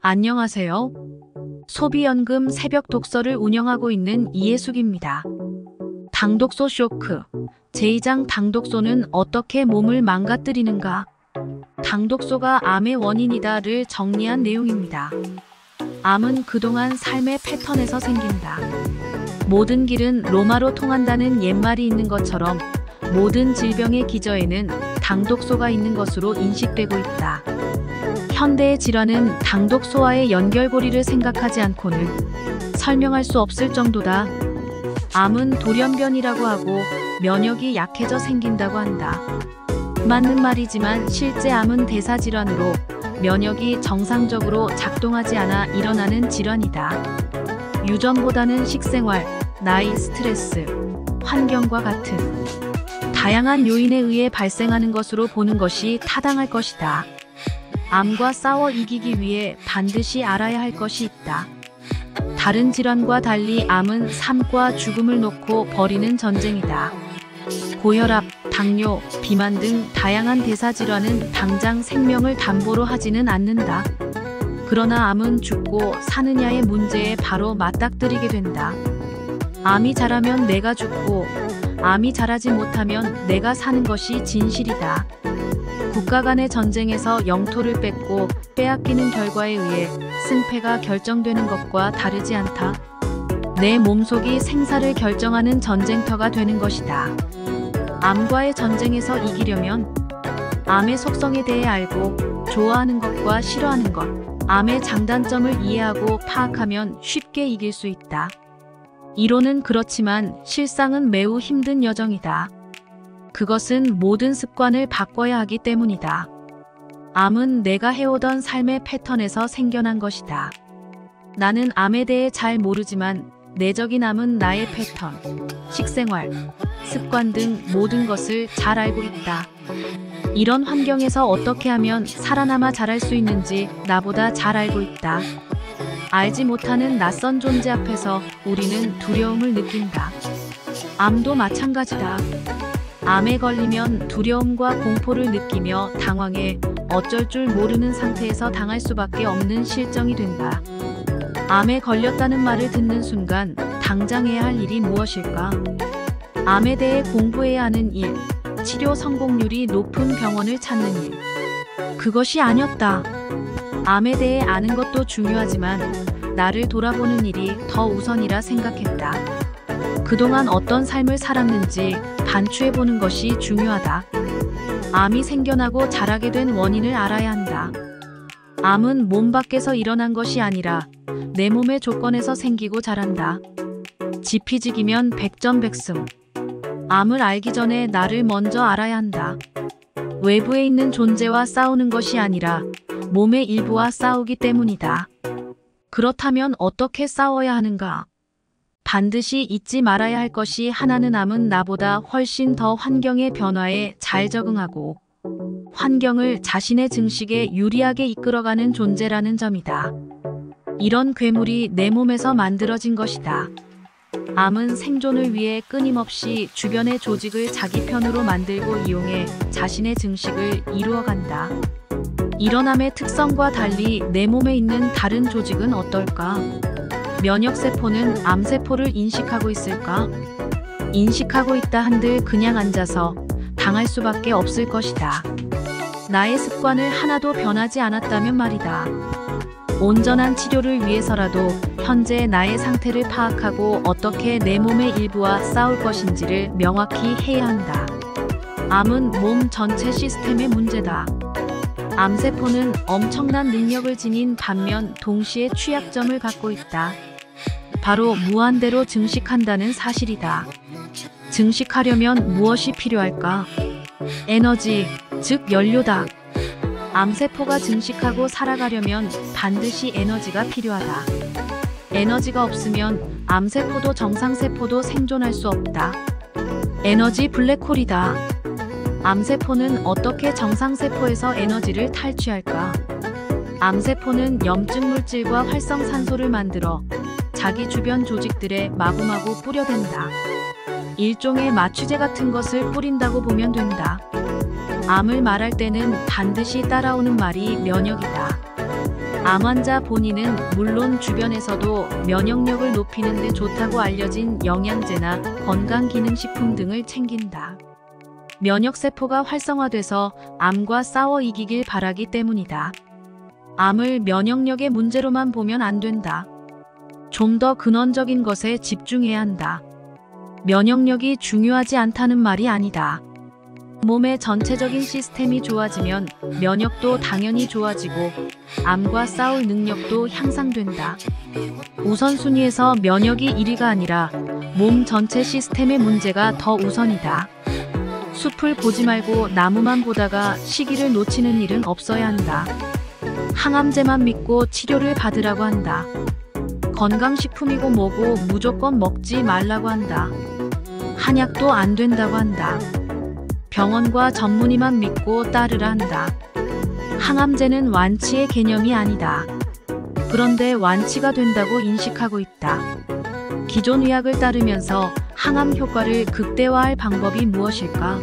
안녕하세요. 소비연금 새벽 독서를 운영하고 있는 이예숙입니다. 당독소 쇼크. 제2장 당독소는 어떻게 몸을 망가뜨리는가? 당독소가 암의 원인이다를 정리한 내용입니다. 암은 그동안 삶의 패턴에서 생긴다. 모든 길은 로마로 통한다는 옛말이 있는 것처럼 모든 질병의 기저에는 당독소가 있는 것으로 인식되고 있다. 현대의 질환은 당독소와의 연결고리를 생각하지 않고는 설명할 수 없을 정도다. 암은 돌연변이라고 하고 면역이 약해져 생긴다고 한다. 맞는 말이지만 실제 암은 대사질환으로 면역이 정상적으로 작동하지 않아 일어나는 질환이다. 유전보다는 식생활, 나이, 스트레스, 환경과 같은 다양한 요인에 의해 발생하는 것으로 보는 것이 타당할 것이다. 암과 싸워 이기기 위해 반드시 알아야 할 것이 있다. 다른 질환과 달리 암은 삶과 죽음을 놓고 벌이는 전쟁이다. 고혈압, 당뇨, 비만 등 다양한 대사질환은 당장 생명을 담보로 하지는 않는다. 그러나 암은 죽고 사느냐의 문제에 바로 맞닥뜨리게 된다. 암이 자라면 내가 죽고 암이 자라지 못하면 내가 사는 것이 진실이다. 국가 간의 전쟁에서 영토를 뺏고 빼앗기는 결과에 의해 승패가 결정되는 것과 다르지 않다. 내 몸속이 생사를 결정하는 전쟁터가 되는 것이다. 암과의 전쟁에서 이기려면 암의 속성에 대해 알고 좋아하는 것과 싫어하는 것, 암의 장단점을 이해하고 파악하면 쉽게 이길 수 있다. 이론은 그렇지만 실상은 매우 힘든 여정이다. 그것은 모든 습관을 바꿔야 하기 때문이다. 암은 내가 해오던 삶의 패턴에서 생겨난 것이다. 나는 암에 대해 잘 모르지만 내적인 암은 나의 패턴, 식생활, 습관 등 모든 것을 잘 알고 있다. 이런 환경에서 어떻게 하면 살아남아 자랄 수 있는지 나보다 잘 알고 있다. 알지 못하는 낯선 존재 앞에서 우리는 두려움을 느낀다. 암도 마찬가지다. 암에 걸리면 두려움과 공포를 느끼며 당황해 어쩔 줄 모르는 상태에서 당할 수밖에 없는 실정이 된다. 암에 걸렸다는 말을 듣는 순간 당장 해야 할 일이 무엇일까? 암에 대해 공부해야 하는 일, 치료 성공률이 높은 병원을 찾는 일. 그것이 아니었다. 암에 대해 아는 것도 중요하지만 나를 돌아보는 일이 더 우선이라 생각했다. 그동안 어떤 삶을 살았는지 반추해보는 것이 중요하다. 암이 생겨나고 자라게 된 원인을 알아야 한다. 암은 몸 밖에서 일어난 것이 아니라 내 몸의 조건에서 생기고 자란다. 지피지기면 백전백승. 암을 알기 전에 나를 먼저 알아야 한다. 외부에 있는 존재와 싸우는 것이 아니라 몸의 일부와 싸우기 때문이다. 그렇다면 어떻게 싸워야 하는가? 반드시 잊지 말아야 할 것이 하나는 암은 나보다 훨씬 더 환경의 변화에 잘 적응하고 환경을 자신의 증식에 유리하게 이끌어가는 존재라는 점이다. 이런 괴물이 내 몸에서 만들어진 것이다. 암은 생존을 위해 끊임없이 주변의 조직을 자기 편으로 만들고 이용해 자신의 증식을 이루어간다. 이런 암의 특성과 달리 내 몸에 있는 다른 조직은 어떨까? 면역세포는 암세포를 인식하고 있을까? 인식하고 있다 한들 그냥 앉아서 당할 수밖에 없을 것이다. 나의 습관을 하나도 변하지 않았다면 말이다. 온전한 치료를 위해서라도 현재 나의 상태를 파악하고 어떻게 내 몸의 일부와 싸울 것인지를 명확히 해야 한다. 암은 몸 전체 시스템의 문제다. 암세포는 엄청난 능력을 지닌 반면 동시에 취약점을 갖고 있다. 바로 무한대로 증식한다는 사실이다. 증식하려면 무엇이 필요할까? 에너지, 즉 연료다. 암세포가 증식하고 살아가려면 반드시 에너지가 필요하다. 에너지가 없으면 암세포도 정상세포도 생존할 수 없다. 에너지 블랙홀이다. 암세포는 어떻게 정상세포에서 에너지를 탈취할까? 암세포는 염증 물질과 활성산소를 만들어 자기 주변 조직들에 마구마구 뿌려댄다. 일종의 마취제 같은 것을 뿌린다고 보면 된다. 암을 말할 때는 반드시 따라오는 말이 면역이다. 암 환자 본인은 물론 주변에서도 면역력을 높이는 데 좋다고 알려진 영양제나 건강기능식품 등을 챙긴다. 면역세포가 활성화돼서 암과 싸워 이기길 바라기 때문이다. 암을 면역력의 문제로만 보면 안 된다. 좀 더 근원적인 것에 집중해야 한다. 면역력이 중요하지 않다는 말이 아니다. 몸의 전체적인 시스템이 좋아지면 면역도 당연히 좋아지고 암과 싸울 능력도 향상된다. 우선순위에서 면역이 1위가 아니라 몸 전체 시스템의 문제가 더 우선이다. 숲을 보지 말고 나무만 보다가 시기를 놓치는 일은 없어야 한다. 항암제만 믿고 치료를 받으라고 한다. 건강식품이고 뭐고 무조건 먹지 말라고 한다. 한약도 안 된다고 한다. 병원과 전문의만 믿고 따르라 한다. 항암제는 완치의 개념이 아니다. 그런데 완치가 된다고 인식하고 있다. 기존 의학을 따르면서 항암 효과를 극대화할 방법이 무엇일까?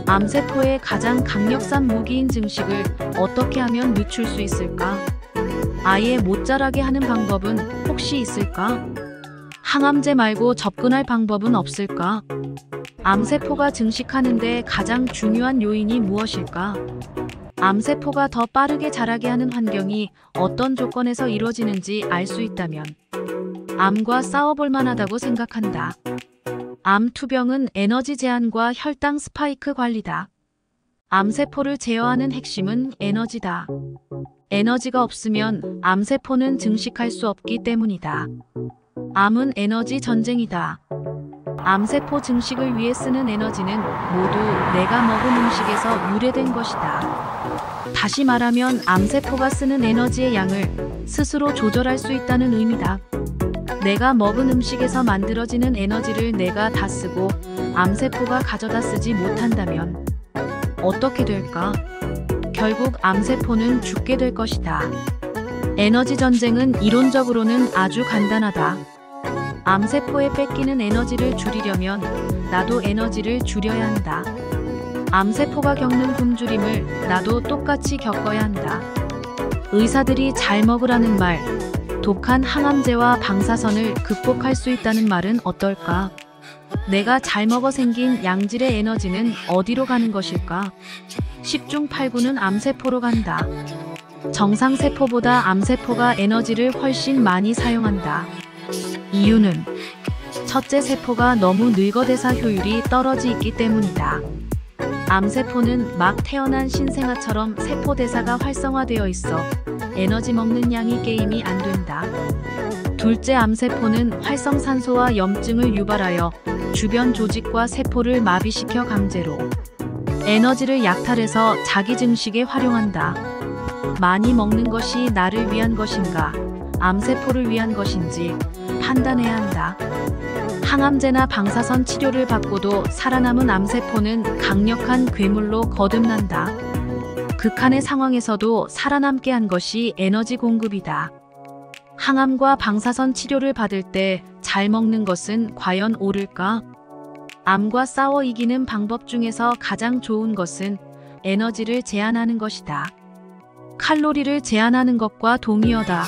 암세포의 가장 강력한 무기인 증식을 어떻게 하면 늦출 수 있을까? 아예 못 자라게 하는 방법은 혹시 있을까? 항암제 말고 접근할 방법은 없을까? 암세포가 증식하는데 가장 중요한 요인이 무엇일까? 암세포가 더 빠르게 자라게 하는 환경이 어떤 조건에서 이루어지는지 알 수 있다면 암과 싸워볼 만하다고 생각한다. 암 투병은 에너지 제한과 혈당 스파이크 관리다. 암세포를 제어하는 핵심은 에너지다. 에너지가 없으면 암세포는 증식할 수 없기 때문이다. 암은 에너지 전쟁이다. 암세포 증식을 위해 쓰는 에너지는 모두 내가 먹은 음식에서 유래된 것이다. 다시 말하면 암세포가 쓰는 에너지의 양을 스스로 조절할 수 있다는 의미다. 내가 먹은 음식에서 만들어지는 에너지를 내가 다 쓰고 암세포가 가져다 쓰지 못한다면 어떻게 될까? 결국 암세포는 죽게 될 것이다. 에너지 전쟁은 이론적으로는 아주 간단하다. 암세포에 뺏기는 에너지를 줄이려면 나도 에너지를 줄여야 한다. 암세포가 겪는 굶주림을 나도 똑같이 겪어야 한다. 의사들이 잘 먹으라는 말, 독한 항암제와 방사선을 극복할 수 있다는 말은 어떨까? 내가 잘 먹어 생긴 양질의 에너지는 어디로 가는 것일까? 10중 8구는 암세포로 간다. 정상세포보다 암세포가 에너지를 훨씬 많이 사용한다. 이유는 첫째, 세포가 너무 늙어대사 효율이 떨어지기 때문이다. 암세포는 막 태어난 신생아처럼 세포 대사가 활성화되어 있어 에너지 먹는 양이 게임이 안 된다. 둘째, 암세포는 활성산소와 염증을 유발하여 주변 조직과 세포를 마비시켜 강제로 에너지를 약탈해서 자기 증식에 활용한다. 많이 먹는 것이 나를 위한 것인가, 암세포를 위한 것인지 판단해야 한다. 항암제나 방사선 치료를 받고도 살아남은 암세포는 강력한 괴물로 거듭난다. 극한의 상황에서도 살아남게 한 것이 에너지 공급이다. 항암과 방사선 치료를 받을 때 잘 먹는 것은 과연 옳을까? 암과 싸워 이기는 방법 중에서 가장 좋은 것은 에너지를 제한하는 것이다. 칼로리를 제한하는 것과 동의어다.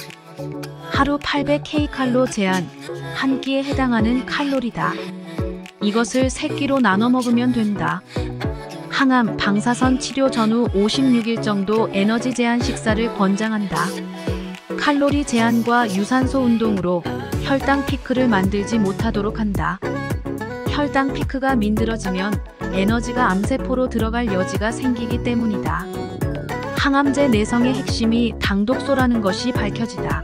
하루 800kcal 제한, 한 끼에 해당하는 칼로리다. 이것을 3끼로 나눠 먹으면 된다. 항암, 방사선 치료 전후 56일 정도 에너지 제한 식사를 권장한다. 칼로리 제한과 유산소 운동으로 혈당 피크를 만들지 못하도록 한다. 혈당 피크가 민들어지면 에너지가 암세포로 들어갈 여지가 생기기 때문이다. 항암제 내성의 핵심이 당독소라는 것이 밝혀지다.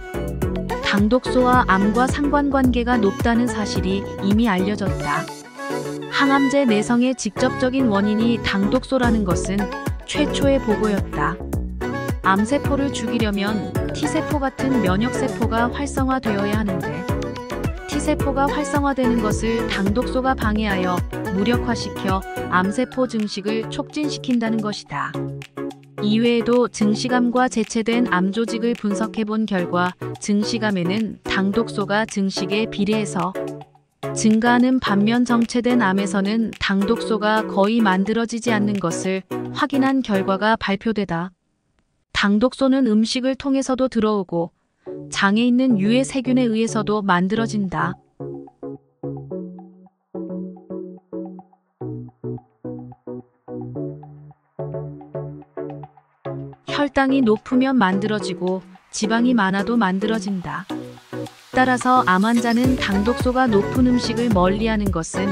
당독소와 암과 상관관계가 높다는 사실이 이미 알려졌다. 항암제 내성의 직접적인 원인이 당독소라는 것은 최초의 보고였다. 암세포를 죽이려면 T세포 같은 면역세포가 활성화되어야 하는데 T세포가 활성화되는 것을 당독소가 방해하여 무력화시켜 암세포 증식을 촉진시킨다는 것이다. 이외에도 증식암과 재체된 암조직을 분석해본 결과 증식암에는 당독소가 증식에 비례해서 증가하는 반면 정체된 암에서는 당독소가 거의 만들어지지 않는 것을 확인한 결과가 발표되다. 당독소는 음식을 통해서도 들어오고 장에 있는 유해 세균에 의해서도 만들어진다. 혈당이 높으면 만들어지고 지방이 많아도 만들어진다. 따라서 암 환자는 당독소가 높은 음식을 멀리하는 것은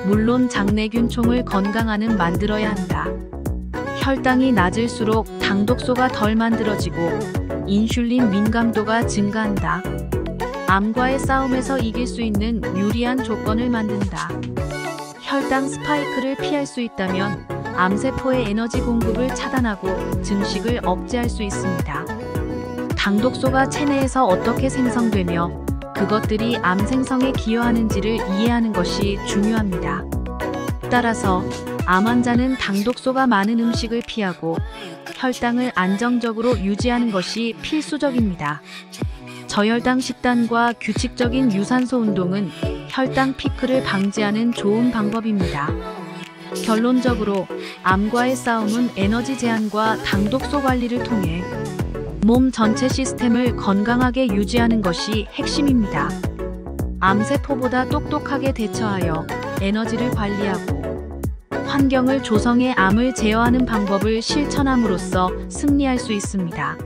물론 장내균총을 건강하는 만들어야 한다. 혈당이 낮을수록 당독소가 덜 만들어지고 인슐린 민감도가 증가한다. 암과의 싸움에서 이길 수 있는 유리한 조건을 만든다. 혈당 스파이크를 피할 수 있다면 암세포의 에너지 공급을 차단하고 증식을 억제할 수 있습니다. 당독소가 체내에서 어떻게 생성되며 그것들이 암 생성에 기여하는지를 이해하는 것이 중요합니다. 따라서 암 환자는 당독소가 많은 음식을 피하고 혈당을 안정적으로 유지하는 것이 필수적입니다. 저혈당 식단과 규칙적인 유산소 운동은 혈당 피크를 방지하는 좋은 방법입니다. 결론적으로 암과의 싸움은 에너지 제한과 당독소 관리를 통해 몸 전체 시스템을 건강하게 유지하는 것이 핵심입니다. 암세포보다 똑똑하게 대처하여 에너지를 관리하고 환경을 조성해 암을 제어하는 방법을 실천함으로써 승리할 수 있습니다.